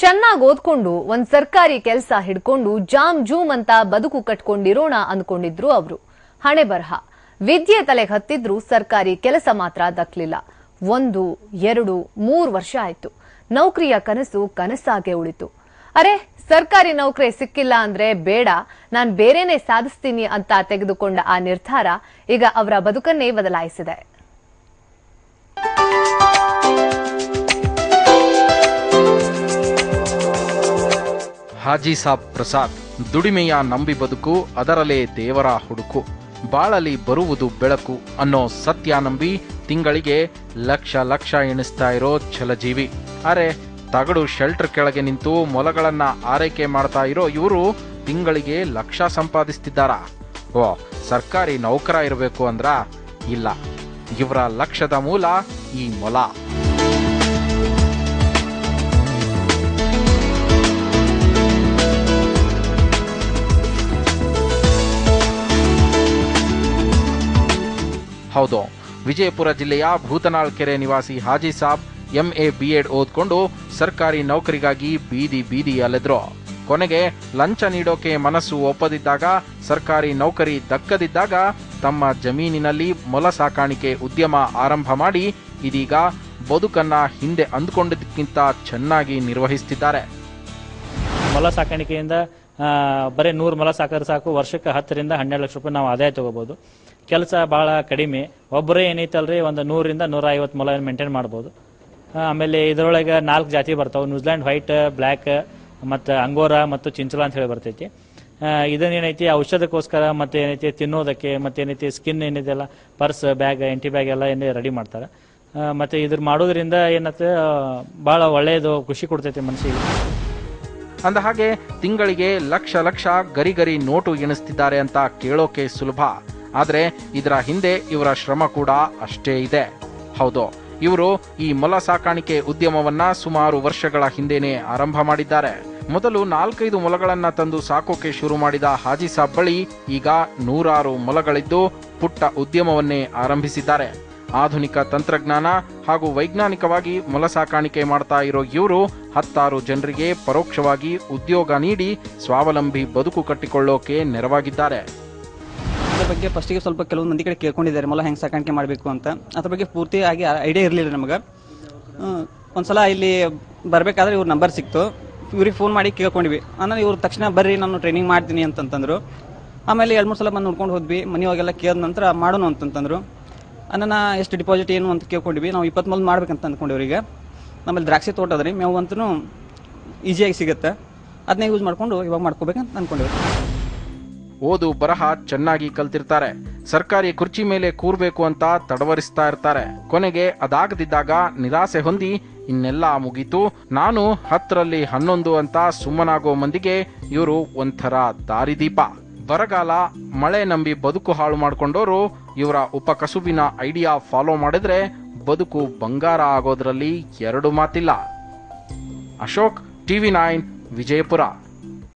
ಚೆನ್ನಾಗಿ ಓದ್ಕೊಂಡು ಒಂದ್ ಸರ್ಕಾರಿ ಕೆಲಸ ಹಿಡ್ಕೊಂಡು ಜಾಮ್ ಜೂಮ್ ಅಂತ ಬದುಕು ಕಟ್ಕೊಂಡಿರೋಣ ಅಂದ್ಕೊಂಡಿದ್ರು ಅವರು. ಹಣೆ ಬರಹ ವಿದ್ಯೆ ತಲೆಗೆ ಹತ್ತಿದ್ರು ಸರ್ಕಾರಿ ಕೆಲಸ ಮಾತ್ರ ದಕ್ಕಲಿಲ್ಲ. 1, 2, 3 ವರ್ಷ ಆಯ್ತು. ನೌಕರಿಯ ಕನಸು ಕನಸಾಗೆ ಉಳಿತು. ಅರೆ, ಸರ್ಕಾರಿ ನೌಕರಿ ಸಿಕ್ಕಿಲ್ಲ ಅಂದ್ರೆ ಬೇಡ, ನಾನ್ ಬೇರೆನೇ ಸಾಧಿಸ್ತೀನಿ ಅಂತ ತೆಗೆದುಕೊಂಡ ಆ ನಿರ್ಧಾರ ಈಗ ಅವರ ಬದುಕನ್ನೇ ಬದಲಾಯಿಸಿದೆ. ಹಾಜಿ ಸಾಬ್ ಪ್ರಸಾದ್ ದುಡಿಮೆಯ ನಂಬಿ ಬದುಕು, ಅದರಲ್ಲೇ ದೇವರ ಹುಡುಕು, ಬಾಳಲಿ ಬರುವುದು ಬೆಳಕು ಅನ್ನೋ ಸತ್ಯ ನಂಬಿ ತಿಂಗಳಿಗೆ ಲಕ್ಷ ಲಕ್ಷ ಎಣಿಸ್ತಾ ಇರೋ ಛಲಜೀವಿ. ಅರೆ, ತಗಡು ಶೆಲ್ಟರ್ ಕೆಳಗೆ ನಿಂತು ಮೊಲಗಳನ್ನ ಆರೈಕೆ ಮಾಡ್ತಾ ಇರೋ ಇವರು ತಿಂಗಳಿಗೆ ಲಕ್ಷ ಸಂಪಾದಿಸ್ತಿದ್ದಾರಾ? ಓ, ಸರ್ಕಾರಿ ನೌಕರ ಇರಬೇಕು ಅಂದ್ರ? ಇಲ್ಲ, ಇವರ ಲಕ್ಷದ ಮೂಲ ಈ ಮೊಲ. ಹೌದು, ವಿಜಯಪುರ ಜಿಲ್ಲೆಯ ಭೂತನಾಳ್ ಕೆರೆ ನಿವಾಸಿ ಹಾಜಿ ಸಾಬ್ MA B.Ed ಓದ್ಕೊಂಡು ಸರ್ಕಾರಿ ನೌಕರಿಗಾಗಿ ಬೀದಿ ಬೀದಿ ಅಲೆದ್ರು. ಕೊನೆಗೆ ಲಂಚ ನೀಡೋಕೆ ಮನಸ್ಸು ಒಪ್ಪದಿದ್ದಾಗ, ಸರ್ಕಾರಿ ನೌಕರಿ ದಕ್ಕದಿದ್ದಾಗ ತಮ್ಮ ಜಮೀನಿನಲ್ಲಿ ಮೊಲ ಸಾಕಾಣಿಕೆ ಉದ್ಯಮ ಆರಂಭ ಮಾಡಿ ಇದೀಗ ಬದುಕನ್ನ ಹಿಂದೆ ಅಂದುಕೊಂಡಿದ್ದಕ್ಕಿಂತ ಚೆನ್ನಾಗಿ ನಿರ್ವಹಿಸುತ್ತಿದ್ದಾರೆ. ಮೊಲ ಸಾಕಾಣಿಕೆಯಿಂದ ಬರೀ 100 ಮೊಲ ಸಾಕಿದ್ರೆ ಸಾಕು, ವರ್ಷಕ್ಕೆ 10 ರಿಂದ 12 ಲಕ್ಷ ರೂಪಾಯಿ ನಾವು ಆದಾಯ ತಗೋಬಹುದು. ಕೆಲಸ ಬಹಳ ಕಡಿಮೆ, ಒಬ್ಬರೇ ಏನೈತಲ್ರಿ ಒಂದು 100 ರಿಂದ 150 ಮೊಲ ಮೇಂಟೈನ್ ಮಾಡ್ಬೋದು. ಆಮೇಲೆ ಇದರೊಳಗೆ 4 ಜಾತಿ ಬರ್ತಾವೆ, ನ್ಯೂಜಿಲ್ಯಾಂಡ್ ವೈಟ್, ಬ್ಲ್ಯಾಕ್ ಮತ್ತು ಅಂಗೋರಾ ಮತ್ತು ಚಿಂಚಲ ಅಂತ ಹೇಳಿ ಬರ್ತೈತಿ. ಇದನ್ನೇನೈತಿ ಔಷಧಕ್ಕೋಸ್ಕರ ಮತ್ತೆ ಏನೈತಿ ತಿನ್ನೋದಕ್ಕೆ, ಮತ್ತೇನೈತಿ ಸ್ಕಿನ್ ಏನಿದೆಲ್ಲ ಪರ್ಸ್, ಬ್ಯಾಗ್, ಎಂಟಿ ಬ್ಯಾಗ್ ಎಲ್ಲ ಏನೇ ರೆಡಿ ಮಾಡ್ತಾರೆ. ಮತ್ತೆ ಇದ್ರ ಮಾಡೋದ್ರಿಂದ ಏನತ್ತೆ ಬಹಳ ಒಳ್ಳೆಯದು, ಖುಷಿ ಕೊಡ್ತೈತಿ ಮನಸ್ಸಿಗೆ. ಅಂದ ಹಾಗೆ ತಿಂಗಳಿಗೆ ಲಕ್ಷ ಲಕ್ಷ ಗರಿ ಗರಿ ನೋಟು ಎಣಿಸ್ತಿದ್ದಾರೆ ಅಂತ ಕೇಳೋಕೆ ಸುಲಭ, ಆದ್ರೆ ಇದರ ಹಿಂದೆ ಇವರ ಶ್ರಮ ಕೂಡ ಅಷ್ಟೇ ಇದೆ. ಹೌದು, ಇವರು ಈ ಮೊಲ ಸಾಕಾಣಿಕೆ ಉದ್ಯಮವನ್ನ ಸುಮಾರು ವರ್ಷಗಳ ಹಿಂದೆನೆ ಆರಂಭ ಮಾಡಿದ್ದಾರೆ. ಮೊದಲು 4-5 ಮೊಲಗಳನ್ನ ತಂದು ಸಾಕೋಕೆ ಶುರು ಮಾಡಿದ ಹಾಜಿ ಸಾಬ್ ಬಳಿ ಈಗ 100 ಮೊಲಗಳಿದ್ದು ಪುಟ್ಟ ಉದ್ಯಮವನ್ನೇ ಆರಂಭಿಸಿದ್ದಾರೆ. ಆಧುನಿಕ ತಂತ್ರಜ್ಞಾನ ಹಾಗೂ ವೈಜ್ಞಾನಿಕವಾಗಿ ಮೊಲ ಸಾಕಾಣಿಕೆ ಮಾಡ್ತಾ ಇರೋ ಇವರು 10 ಜನರಿಗೆ ಪರೋಕ್ಷವಾಗಿ ಉದ್ಯೋಗ ನೀಡಿ ಸ್ವಾವಲಂಬಿ ಬದುಕು ಕಟ್ಟಿಕೊಳ್ಳೋಕೆ ನೆರವಾಗಿದ್ದಾರೆ. ಅದ್ರ ಬಗ್ಗೆ ಫಸ್ಟಿಗೆ ಸ್ವಲ್ಪ ಕೆಲವು ಮಂದಿ ಕಡೆ ಕೇಳ್ಕೊಂಡಿದ್ದಾರೆ ಮೊಲ ಹೆಂಗೆ ಸಾಕಾಣಿಕೆ ಮಾಡಬೇಕು ಅಂತ. ಅದ್ರ ಬಗ್ಗೆ ಪೂರ್ತಿಯಾಗಿ ಐಡಿಯಾ ಇರಲಿಲ್ಲ ನಮಗೆ. ಒಂದ್ಸಲ ಇಲ್ಲಿ ಬರಬೇಕಾದ್ರೆ ಇವ್ರ ನಂಬರ್ ಸಿಕ್ತು, ಇವ್ರಿಗೆ ಫೋನ್ ಮಾಡಿ ಕೇಳ್ಕೊಂಡ್ವಿ. ಆಮೇಲೆ ಇವ್ರು ತಕ್ಷಣ ಬರ್ರಿ ನಾನು ಟ್ರೈನಿಂಗ್ ಮಾಡ್ತೀನಿ ಅಂತಂತಂದ್ರು. ಆಮೇಲೆ 2-3 ಸಲ ಬಂದು ನೋಡ್ಕೊಂಡು ಹೋದ್ವಿ. ಮನೆಯಾಗೆಲ್ಲ ಕೇಳಿದ ನಂತರ ಮಾಡೋಣ ಅಂತಂತಂದ್ರು. ನನ್ನ ಎಷ್ಟು ಡಿಪಾಸಿಟ್ ಏನು ಅಂತ ಕೇಳ್ಕೊಂಡ್ವಿ. ನಾವು 20 ಮೊಲ ಮಾಡ್ಬೇಕಂತ ಅಂದ್ಕೊಂಡವ್ರಿಗೆ. ನಮ್ಮಲ್ಲಿ ದ್ರಾಕ್ಷಿ ತೋಟ ಅದ್ರಿ, ಮೇವು ಅಂತೂ ಈಸಿಯಾಗಿ ಸಿಗುತ್ತೆ, ಅದನ್ನೇ ಯೂಸ್ ಮಾಡ್ಕೊಂಡು ಇವಾಗ ಮಾಡ್ಕೋಬೇಕಂತ ಅಂದ್ಕೊಂಡ್ವಿ. ಓದು ಬರಹ ಚೆನ್ನಾಗಿ ಕಲ್ತಿರ್ತಾರೆ, ಸರ್ಕಾರಿ ಕುರ್ಚಿ ಮೇಲೆ ಕೂರ್ಬೇಕು ಅಂತ ತಡವರಿಸ್ತಾ ಇರ್ತಾರೆ. ಕೊನೆಗೆ ಅದಾಗದಿದ್ದಾಗ ನಿರಾಸೆ ಹೊಂದಿ ಇನ್ನೆಲ್ಲ ಮುಗೀತು, ನಾನು 10ರಲ್ಲಿ 11 ಅಂತ ಸುಮ್ಮನಾಗೋ ಮಂದಿಗೆ ಇವರು ಒಂಥರ ದಾರಿದೀಪ. ಬರಗಾಲ, ಮಳೆ ನಂಬಿ ಬದುಕು ಹಾಳು ಮಾಡ್ಕೊಂಡೋರು ಇವರ ಉಪಕಸುಬಿನ ಐಡಿಯಾ ಫಾಲೋ ಮಾಡಿದ್ರೆ ಬದುಕು ಬಂಗಾರ ಆಗೋದ್ರಲ್ಲಿ 2 ಮಾತಿಲ್ಲ. ಅಶೋಕ್, TV9, ವಿಜಯಪುರ.